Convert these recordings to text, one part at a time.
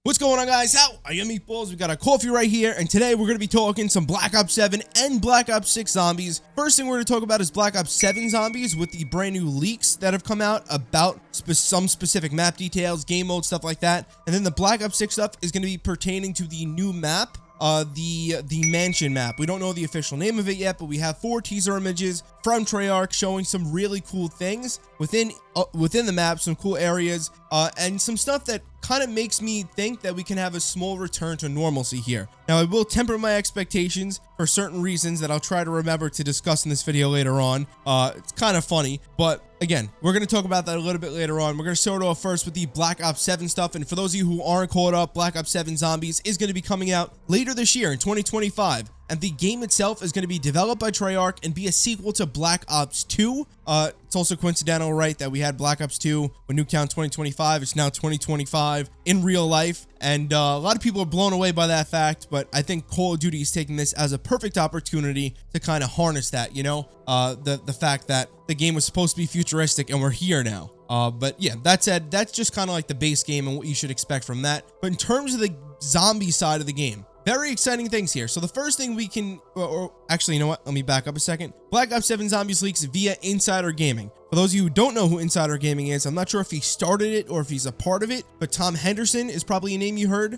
What's going on, guys? How are you, meatballs? We got our coffee right here, and today we're going to be talking some Black Ops 7 and Black Ops 6 zombies. First thing we're going to talk about is Black Ops 7 zombies with the brand new leaks that have come out about some specific map details, game mode, stuff like that. And then the Black Ops 6 stuff is going to be pertaining to the new map, the mansion map. We don't know the official name of it yet, but we have 4 teaser images from Treyarch showing some really cool things within the map, some cool areas, and some stuff that kind of makes me think that we can have a small return to normalcy here. Now, I will temper my expectations for certain reasons that I'll try to remember to discuss in this video later on. It's kind of funny, but again, we're going to talk about that a little bit later on. We're going to start off first with the Black Ops 7 stuff, and for those of you who aren't caught up, Black Ops 7 Zombies is going to be coming out later this year in 2025. And the game itself is going to be developed by Treyarch and be a sequel to Black Ops 2. It's also coincidental, right, that we had Black Ops 2 with Nuketown 2025. It's now 2025 in real life. And a lot of people are blown away by that fact, but I think Call of Duty is taking this as a perfect opportunity to kind of harness that, you know, the fact that the game was supposed to be futuristic and we're here now. But yeah, that said, that's just kind of like the base game and what you should expect from that. But in terms of the zombie side of the game, very exciting things here. So the first thing we can, or actually, you know what? Let me back up a second. Black Ops 7 Zombies leaks via Insider Gaming. For those of you who don't know who Insider Gaming is, I'm not sure if he started it or if he's a part of it, but Tom Henderson is probably a name you heard.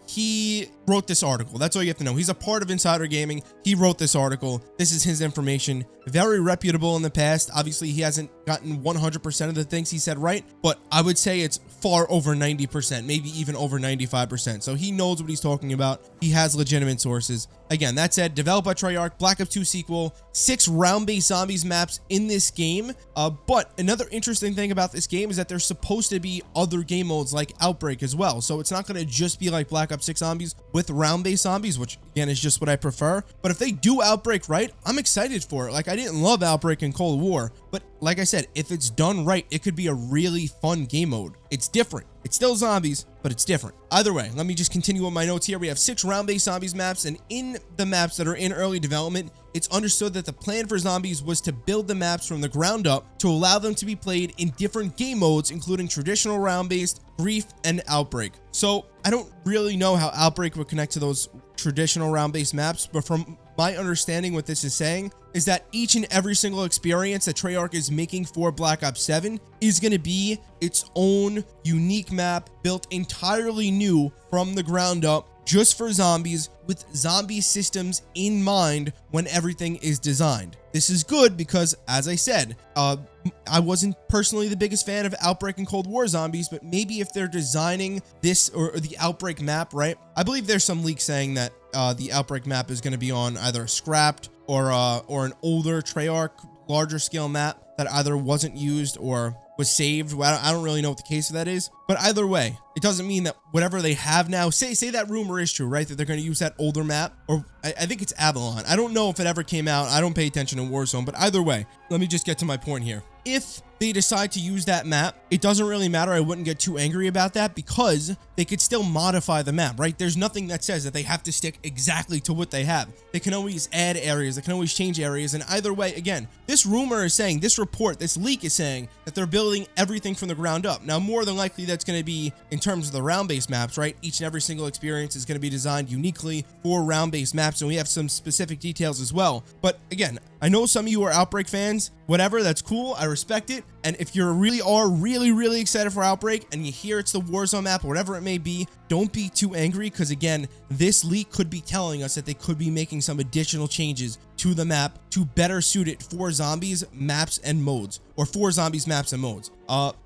He wrote this article. That's all you have to know. He's a part of Insider Gaming. He wrote this article. This is his information. Very reputable in the past. Obviously, he hasn't gotten 100% of the things he said right, but I would say it's far over 90%, maybe even over 95%. So he knows what he's talking about. He has legitimate sources. Again, that said, developed by Treyarch, Black Ops 2 sequel, 6 round-based zombies maps in this game. But another interesting thing about this game is that there's supposed to be other game modes like Outbreak as well. So it's not going to just be like Black Ops 6 zombies with round-based zombies, which again is just what I prefer. But if they do Outbreak right, I'm excited for it. Like, I didn't love Outbreak in Cold War, but like I said, if it's done right, it could be a really fun game mode. It's different. It's still zombies, but it's different. Either way, let me just continue with my notes here. We have 6 round-based zombies maps, and in the maps that are in early development, it's understood that the plan for zombies was to build the maps from the ground up to allow them to be played in different game modes, including traditional round-based, brief, and Outbreak. So I don't really know how Outbreak would connect to those traditional round-based maps, but from my understanding, what this is saying is that each and every single experience that Treyarch is making for Black Ops 7 is going to be its own unique map built entirely new from the ground up just for zombies, with zombie systems in mind when everything is designed. This is good because, as I said, I wasn't personally the biggest fan of Outbreak and Cold War zombies, but maybe if they're designing this or the Outbreak map, right? I believe there's some leaks saying that the Outbreak map is going to be on either a scrapped or an older Treyarch larger scale map that either wasn't used or was saved. Well, I don't really know what the case of that is, but either way, it doesn't mean that whatever they have now, say that rumor is true, right? That they're going to use that older map, or I think it's Avalon. I don't know if it ever came out. I don't pay attention in Warzone, but either way, let me just get to my point here. If they decide to use that map, it doesn't really matter. I wouldn't get too angry about that because they could still modify the map, right? There's nothing that says that they have to stick exactly to what they have. They can always add areas. They can always change areas. And either way, again, this rumor is saying, this report, this leak is saying that they're building everything from the ground up. Now, more than likely, that's going to be in terms of the round-based maps, right? Each and every single experience is going to be designed uniquely for round-based maps, and we have some specific details as well. But again, I know some of you are Outbreak fans. Whatever, that's cool. I respect it. And if you really excited for Outbreak and you hear it's the Warzone map or whatever it may be, don't be too angry, because again, this leak could be telling us that they could be making some additional changes to the map to better suit it for zombies, maps, and modes, or for zombies, maps, and modes.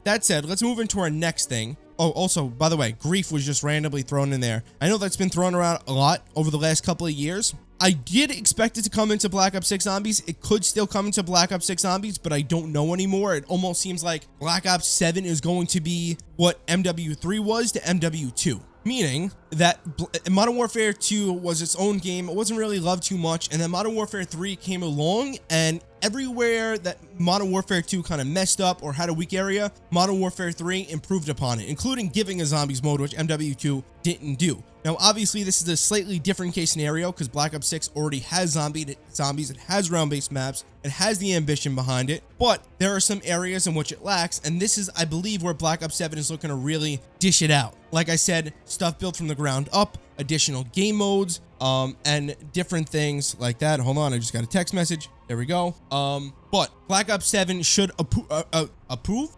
That said, let's move into our next thing. Oh, also, by the way, Grief was just randomly thrown in there. I know that's been thrown around a lot over the last couple of years. I did expect it to come into Black Ops 6 Zombies. It could still come into Black Ops 6 Zombies, but I don't know anymore. It almost seems like Black Ops 7 is going to be what MW3 was to MW2. Meaning that Modern Warfare 2 was its own game. It wasn't really loved too much. And then Modern Warfare 3 came along and everywhere that Modern Warfare 2 kind of messed up or had a weak area, Modern Warfare 3 improved upon it, including giving a zombies mode, which MW2 didn't do. Now, obviously, this is a slightly different case scenario because Black Ops 6 already has zombies, it has round-based maps, it has the ambition behind it, but there are some areas in which it lacks, and this is, I believe, where Black Ops 7 is looking to really dish it out. Like I said, stuff built from the ground up, additional game modes, and different things like that. Hold on, I just got a text message. There we go. But Black Ops 7 should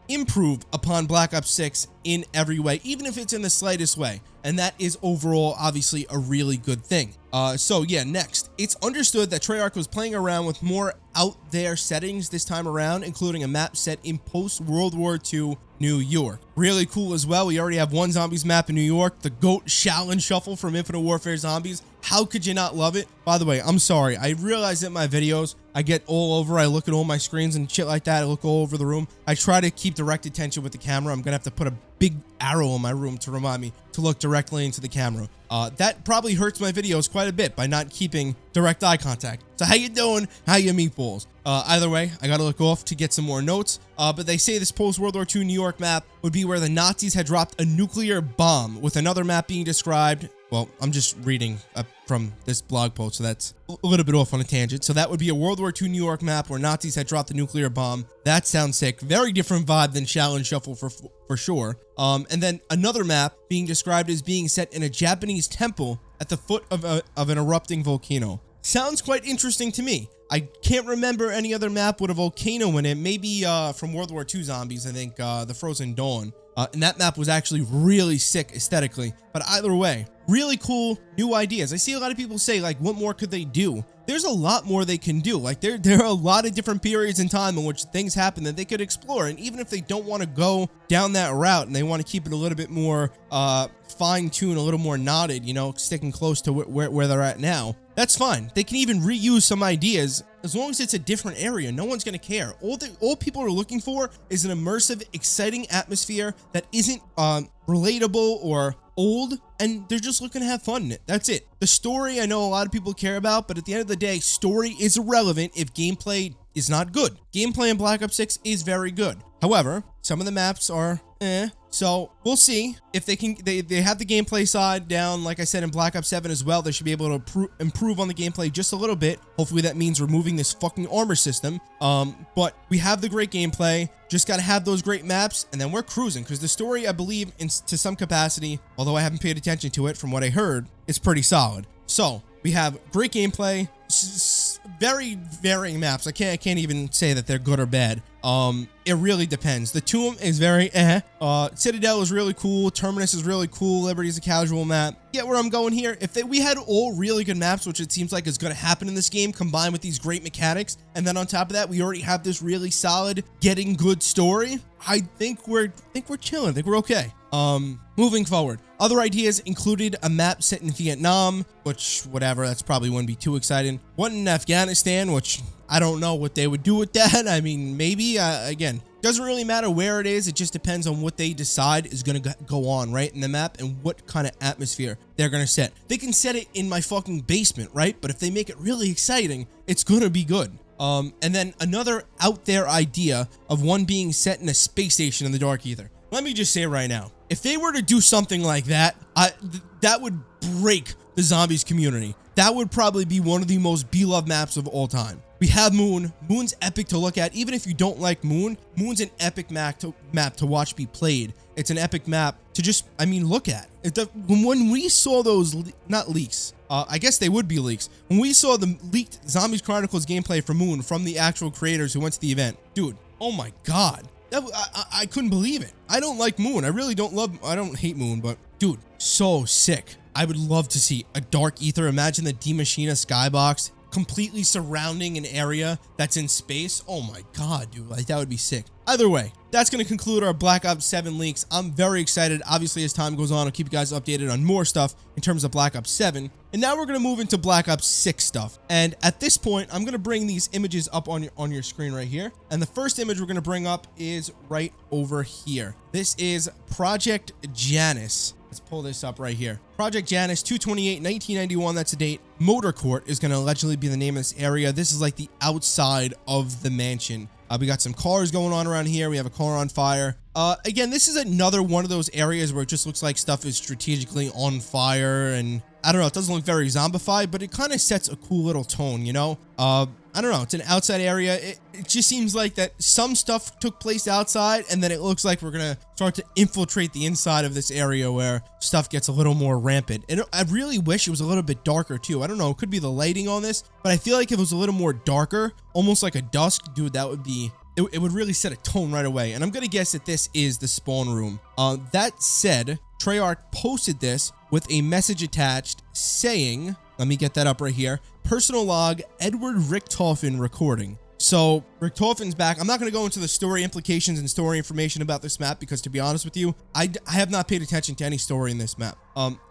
improve upon Black Ops 6 in every way, even if it's in the slightest way. And that is overall, obviously, a really good thing. So yeah, next, it's understood that Treyarch was playing around with more out there settings this time around, including a map set in post-World War II New York. Really cool as well. We already have one zombies map in New York, the GOAT Shaolin Shuffle from Infinite Warfare Zombies. How could you not love it? By the way, I'm sorry. I realize that my videos, I get all over. I look at all my screens and shit like that. I look all over the room. I try to keep direct attention with the camera. I'm going to have to put a big arrow in my room to remind me to look directly into the camera. That probably hurts my videos quite a bit by not keeping direct eye contact. So how you doing? How you meatballs? Either way, I gotta look off to get some more notes. But they say this post-World War II New York map would be where the Nazis had dropped a nuclear bomb, with another map being described. Well, I'm just reading from this blog post, so that's a little bit off on a tangent. So that would be a World War II New York map where Nazis had dropped a nuclear bomb. That sounds sick. Very different vibe than Shaolin Shuffle for sure. And then another map being described as being set in a Japanese temple at the foot of an erupting volcano. Sounds quite interesting to me. I can't remember any other map with a volcano in it. Maybe from World War II Zombies, I think, the Frozen Dawn. And that map was actually really sick aesthetically. But either way, really cool new ideas. I see a lot of people say, like, what more could they do? There's a lot more they can do. Like, there are a lot of different periods in time in which things happen that they could explore. And even if they don't want to go down that route and they want to keep it a little bit more fine-tuned, a little more knotted, you know, sticking close to where they're at now, that's fine. They can even reuse some ideas. As long as it's a different area, no one's going to care. All people are looking for is an immersive, exciting atmosphere that isn't relatable or old, and they're just looking to have fun in it. That's it. The story, I know a lot of people care about, but at the end of the day, story is irrelevant if gameplay is not good. Gameplay in Black Ops 6 is very good. However, some of the maps are so we'll see if they can. They have the gameplay side down, like I said, in Black Ops 7 as well. They should be able to improve on the gameplay just a little bit. Hopefully that means removing this fucking armor system. But we have the great gameplay. Just got to have those great maps, and then we're cruising. Because the story, I believe, to some capacity, although I haven't paid attention to it, from what I heard, is pretty solid. So we have great gameplay, very varying maps. I can't even say that they're good or bad. It really depends. The Tomb is very Citadel is really cool. Terminus is really cool. Liberty is a casual map. Get where I'm going here? If we had all really good maps, which it seems like is going to happen in this game, combined with these great mechanics, and then on top of that, we already have this really solid, getting good story, I think we're chilling. I think we're okay. Moving forward, other ideas included a map set in Vietnam, which, whatever, that's probably wouldn't be too exciting. One in Afghanistan, which I don't know what they would do with that. I mean, maybe, again, doesn't really matter where it is. It just depends on what they decide is going to go on, right, in the map, and what kind of atmosphere they're going to set. They can set it in my fucking basement, right? But if they make it really exciting, it's going to be good. And then another out there idea of one being set in a space station in the dark ether. Let me just say right now, if they were to do something like that, that would break the zombies community. That would probably be one of the most beloved maps of all time. We have Moon. Moon's epic to look at. Even if you don't like Moon, Moon's an epic map to watch be played. It's an epic map to just, I mean, look at. When we saw those, not leaks, I guess they would be leaks. When we saw the leaked Zombies Chronicles gameplay for Moon from the actual creators who went to the event, dude, oh my God. I couldn't believe it. I don't like Moon. I really don't I don't hate Moon, but dude, so sick. I would love to see a dark ether. Imagine the D Machina skybox completely surrounding an area that's in space. Oh my God, dude, like that would be sick. either way, that's going to conclude our Black Ops 7 leaks. I'm very excited. Obviously, as time goes on, I'll keep you guys updated on more stuff in terms of Black Ops 7. And now we're going to move into Black Ops 6 stuff. And at this point, I'm going to bring these images up on your screen right here. And the first image we're going to bring up is right over here. This is Project Janus. Let's pull this up right here. Project Janus, 2/28/1991. That's the date. Motor Court is going to allegedly be the name of this area. This is like the outside of the mansion. We got some cars going on around here. We have a car on fire. Again, this is another one of those areas where it just looks like stuff is strategically on fire, and I don't know, it doesn't look very zombified, but it kind of sets a cool little tone, you know? I don't know, it's an outside area. It just seems like that some stuff took place outside, and then it looks like we're gonna start to infiltrate the inside of this area where stuff gets a little more rampant. And I really wish it was a little bit darker too. I don't know, it could be the lighting on this, but I feel like if it was a little more darker, almost like a dusk, dude, that would be... It would really set a tone right away. And I'm gonna guess that this is the spawn room. That said, Treyarch posted this with a message attached saying, let me get that up right here, personal log, Edward Richtofen recording. So Richtofen's back. I'm not going to go into the story implications and story information about this map because, to be honest with you, I have not paid attention to any story in this map.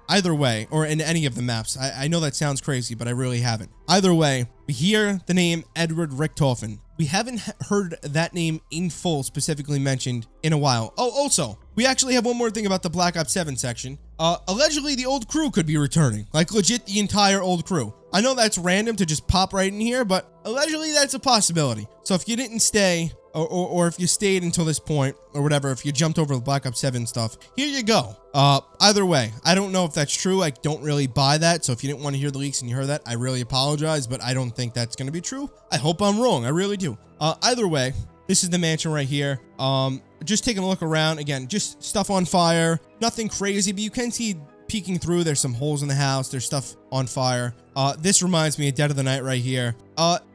Either way, or in any of the maps. I know that sounds crazy, but I really haven't. Either way, we hear the name Edward Richtofen. We haven't heard that name in full specifically mentioned in a while. Oh, also, we actually have one more thing about the Black Ops 7 section. Allegedly, the old crew could be returning. Like, legit, the entire old crew. I know that's random to just pop right in here, but allegedly, that's a possibility. So if you didn't stay, or if you stayed until this point, or whatever, if you jumped over the Black Ops 7 stuff, here you go. Either way, I don't know if that's true. I don't really buy that. So if you didn't want to hear the leaks and you heard that, I really apologize, but I don't think that's going to be true. I hope I'm wrong. I really do. Either way, this is the mansion right here. Just taking a look around. Again, just stuff on fire. Nothing crazy, but you can see peeking through. There's some holes in the house. There's stuff on fire. This reminds me of Dead of the Night right here.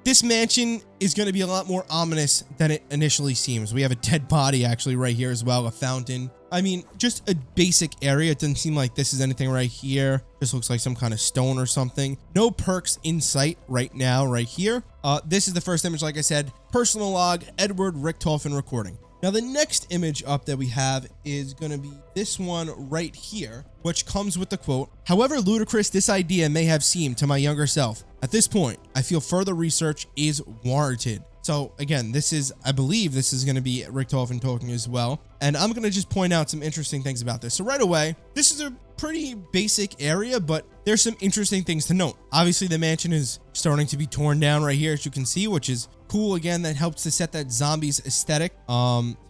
This mansion is going to be a lot more ominous than it initially seems. We have a dead body actually right here as well. A fountain. I mean, just a basic area. It doesn't seem like this is anything right here. This looks like some kind of stone or something. No perks in sight right now, right here. This is the first image, like I said. Personal log, Edward Richtofen recording. Now, the next image up that we have is going to be this one right here, which comes with the quote, "However ludicrous this idea may have seemed to my younger self, at this point, I feel further research is warranted." So again, this is, I believe this is going to be Richtofen talking as well. And I'm going to just point out some interesting things about this. So right away, this is a pretty basic area, but there's some interesting things to note. Obviously, the mansion is starting to be torn down right here, as you can see, which is cool. Again, that helps to set that zombies aesthetic.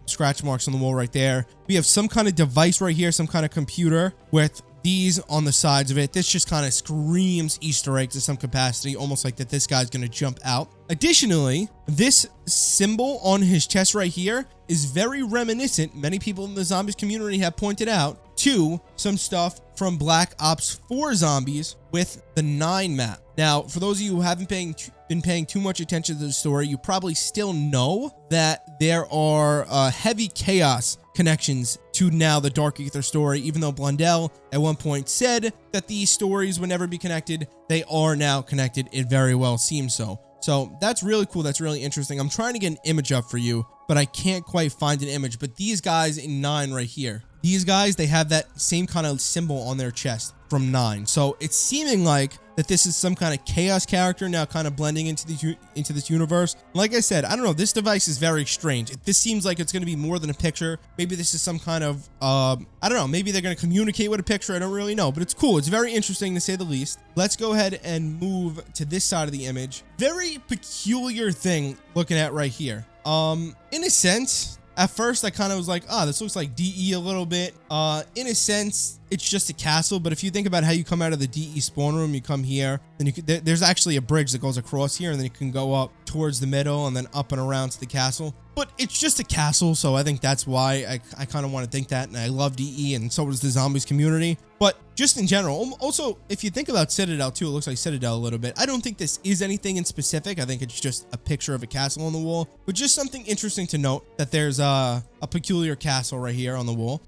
Scratch marks on the wall right there. We have some kind of device right here, some kind of computer with these on the sides of it. This just kind of screams Easter eggs to some capacity, almost like that this guy's going to jump out. Additionally, this symbol on his chest right here is very reminiscent, many people in the zombies community have pointed out, to some stuff from Black Ops 4 Zombies with the 9 map. Now, for those of you who haven't been paying too much attention to the story, you probably still know that there are heavy chaos connections to now the Dark Aether story. Even though Blundell at one point said that these stories would never be connected, they are now connected. It very well seems so. So that's really cool. That's really interesting. I'm trying to get an image up for you, but I can't quite find an image. But these guys in 9 right here, these guys, they have that same kind of symbol on their chest from 9. So it's seeming like that this is some kind of chaos character now kind of blending into this universe. Like I said, I don't know. This device is very strange. This seems like it's going to be more than a picture. Maybe this is some kind of, I don't know. Maybe they're going to communicate with a picture. I don't really know, but it's cool. It's very interesting to say the least. Let's go ahead and move to this side of the image. Very peculiar thing looking at right here. In a sense, at first I kind of was like, oh, this looks like DE a little bit. In a sense, it's just a castle, but if you think about how you come out of the DE spawn room, you come here, then you could, there's actually a bridge that goes across here, and then you can go up towards the middle and then up and around to the castle. But it's just a castle, so I think that's why I kind of want to think that, and I love DE, and so does the zombies community. But just in general, also, if you think about Citadel too, it looks like Citadel a little bit. I don't think this is anything in specific. I think it's just a picture of a castle on the wall, but just something interesting to note that there's a peculiar castle right here on the wall.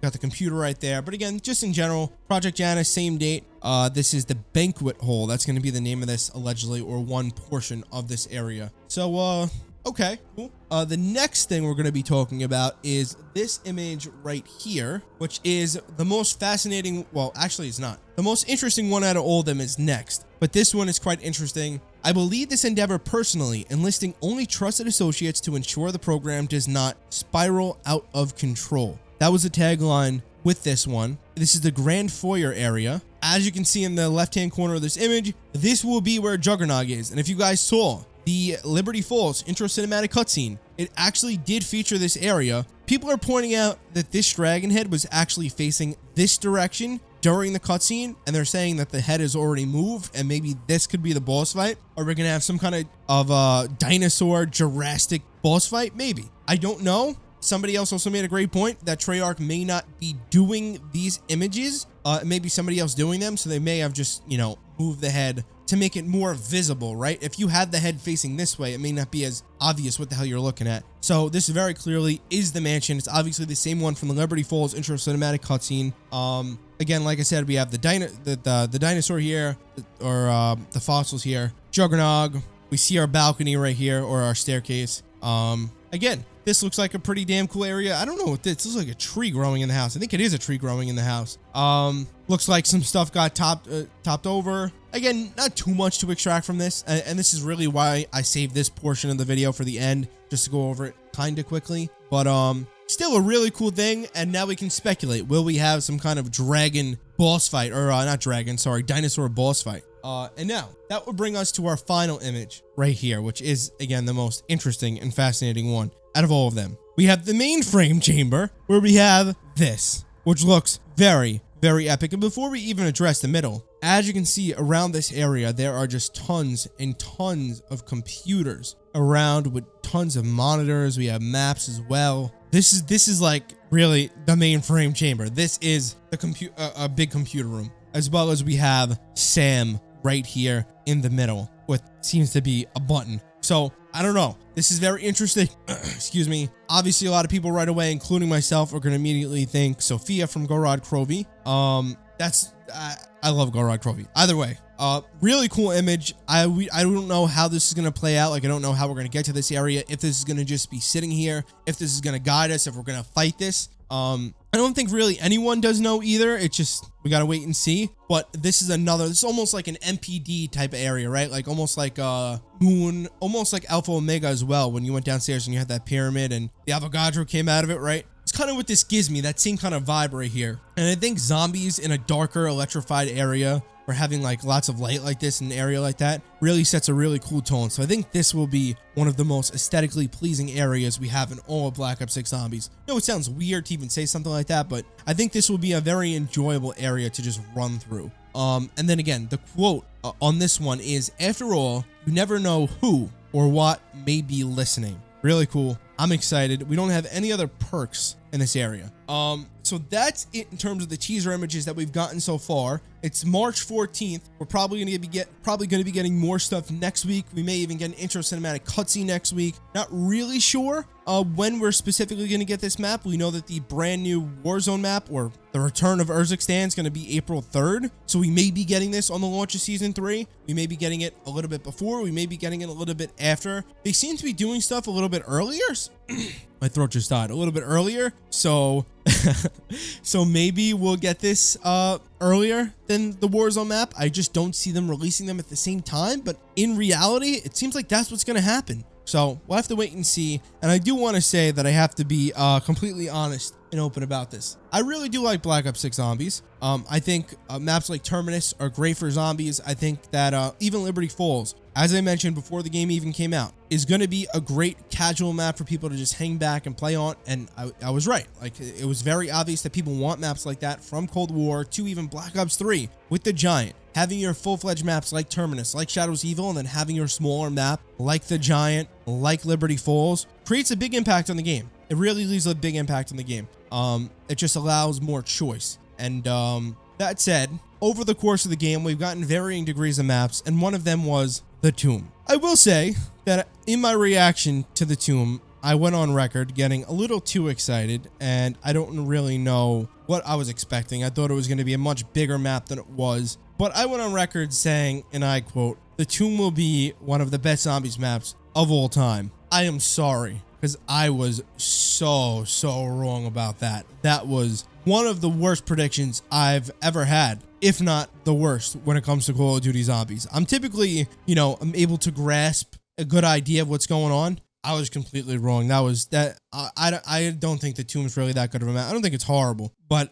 Got the computer right there. But again, just in general, Project Janus, same date. This is the banquet hall. That's going to be the name of this, allegedly, or one portion of this area. So, Okay, cool. The next thing we're going to be talking about is this image right here, which is the most fascinating. Well, actually, it's not. The most interesting one out of all of them is next, but this one is quite interesting. I will lead this endeavor personally, enlisting only trusted associates to ensure the program does not spiral out of control. That was the tagline with this one. This is the Grand Foyer area. As you can see in the left-hand corner of this image, this will be where Juggernog is. And if you guys saw the Liberty Falls intro cinematic cutscene, it actually did feature this area. People are pointing out that this dragon head was actually facing this direction during the cutscene, and they're saying that the head has already moved, and maybe this could be the boss fight, or we're gonna have some kind of dinosaur Jurassic boss fight. Maybe, I don't know. Somebody else also made a great point that Treyarch may not be doing these images. Maybe somebody else doing them, so they may have just, you know, moved the head to make it more visible, right? If you had the head facing this way, it may not be as obvious what the hell you're looking at. So this very clearly is the mansion. It's obviously the same one from the Liberty Falls intro cinematic cutscene. Again, like I said, we have the dinosaur here, or the fossils here, Juggernog. We see our balcony right here, or our staircase. Again, this looks like a pretty damn cool area. I don't know what this looks like. A tree growing in the house. I think it is a tree growing in the house. Looks like some stuff got topped over. Again, not too much to extract from this, and this is really why I saved this portion of the video for the end, just to go over it kind of quickly. But still a really cool thing. And now we can speculate: will we have some kind of dragon boss fight, or not dragon, sorry, dinosaur boss fight? And now that would bring us to our final image right here, which is again the most interesting and fascinating one out of all of them. We have the mainframe chamber, where we have this, which looks very, very epic. And before we even address the middle, as you can see around this area, there are just tons and tons of computers around with tons of monitors. We have maps as well. This is like really the mainframe chamber. This is the a big computer room, as well as we have Sam right here in the middle with seems to be a button. So I don't know. This is very interesting. Excuse me. Obviously, a lot of people right away, including myself, are going to immediately think Sophia from Gorod Krovi. I love Gorod Krovi. Either way, really cool image. I don't know how this is going to play out. Like, I don't know how we're going to get to this area. If this is going to just be sitting here, if this is going to guide us, if we're going to fight this. I don't think really anyone does know either. It's just, we got to wait and see. But this is this is almost like an MPD type of area, right? Like almost like Moon, almost like Alpha Omega as well. When you went downstairs and you had that pyramid and the Avogadro came out of it, right? It's kind of what this gives me, that same kind of vibe right here. And I think zombies in a darker electrified area, or having like lots of light like this in an area like that, really sets a really cool tone. So I think this will be one of the most aesthetically pleasing areas we have in all of Black Ops 6 Zombies. I know it sounds weird to even say something like that, but I think this will be a very enjoyable area to just run through. And then again, the quote on this one is, "After all, you never know who or what may be listening." Really cool. I'm excited. We don't have any other perks in this area. So that's it in terms of the teaser images that we've gotten so far. It's March 14th. We're probably going to be getting more stuff next week. We may even get an intro cinematic cutscene next week. Not really sure when we're specifically going to get this map. We know that the brand new Warzone map, or the return of Urzikstan, is going to be April 3rd. So we may be getting this on the launch of Season 3. We may be getting it a little bit before. We may be getting it a little bit after. They seem to be doing stuff a little bit earlier. My throat just died. A little bit earlier. So so maybe we'll get this earlier than the Warzone map. I just don't see them releasing them at the same time, but in reality, it seems like that's what's going to happen. So we'll have to wait and see. And I do want to say that I have to be completely honest and open about this. I really do like Black Ops 6 Zombies. I think maps like Terminus are great for zombies. I think that even Liberty Falls, as I mentioned before the game even came out, is going to be a great casual map for people to just hang back and play on. And I was right. Like, it was very obvious that people want maps like that, from Cold War to even Black Ops 3 with the Giant. Having your full-fledged maps like Terminus, like Shadows Evil, and then having your smaller map like the Giant, like Liberty Falls, creates a big impact on the game. It really leaves a big impact on the game. It just allows more choice. And that said, over the course of the game, we've gotten varying degrees of maps, and one of them was the Tomb. I will say that in my reaction to the Tomb, I went on record getting a little too excited, and I don't really know what I was expecting. I thought it was going to be a much bigger map than it was. But I went on record saying, and I quote, "The Tomb will be one of the best zombies maps of all time." I am sorry, because I was so wrong about that. That was one of the worst predictions I've ever had, if not the worst, when it comes to Call of Duty Zombies. I'm typically, you know, I'm able to grasp a good idea of what's going on. I was completely wrong. That was that. I don't think the Tomb's really that good of a map. I don't think it's horrible, but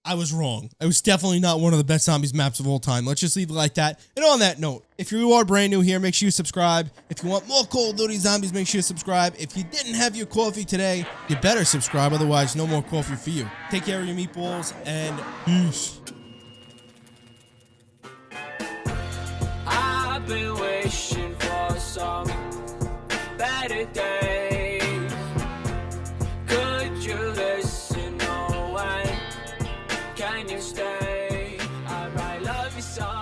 I was wrong. It was definitely not one of the best zombies maps of all time. Let's just leave it like that. And on that note, if you are brand new here, make sure you subscribe. If you want more Call of Duty Zombies, make sure you subscribe. If you didn't have your coffee today, you better subscribe. Otherwise, no more coffee for you. Take care of your meatballs and peace. I've been wishing for some better days. Could you listen? No one can you stay? I love you so.